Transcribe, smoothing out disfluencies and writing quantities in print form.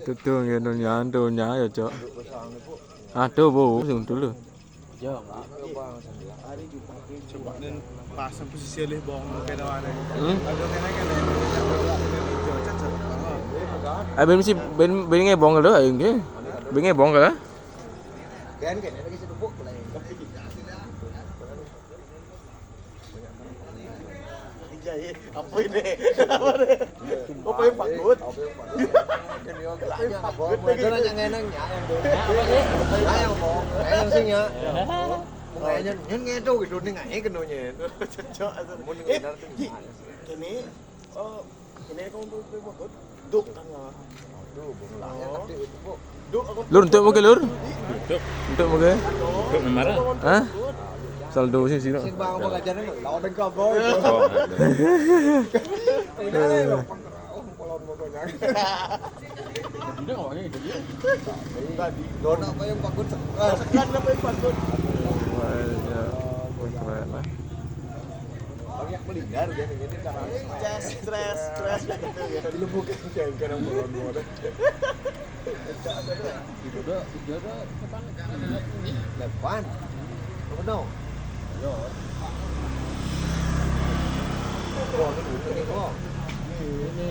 Tuh ya donya ya, Cok. Aduh, Bu, tunggu dulu. Coba dan pasang posisi oleh bawang kayak ada. Hmm? Ada kena Ben mesti ben ngebong ke doa nge. Ben ngebong ke? Kan kayaknya lagi sedupuk lah. apa ini? Apa yang pakut? Cái đó nghe nó nhả em được. Nhả em một, nhả em xin nhá. Nghe nhân nghe trâu cái đồn này cái nồi nhỉ. Cocok. Kini, kini kau tu pakut. Duk kan lah. Duk aku. Lur untuk mo ke lur? Untuk Untuk mo ke? untuk marah. Hah? Saldo sih sino. Xin bao bao cái nó lọ bên cơm thôi. Đồn apa yang pakut? Kan apa yang pakut? Banyak melingkar dia ini karena Stres gitu ya. dilebukin kayak kena molon-molon. Depan. Benar. Yo. Ini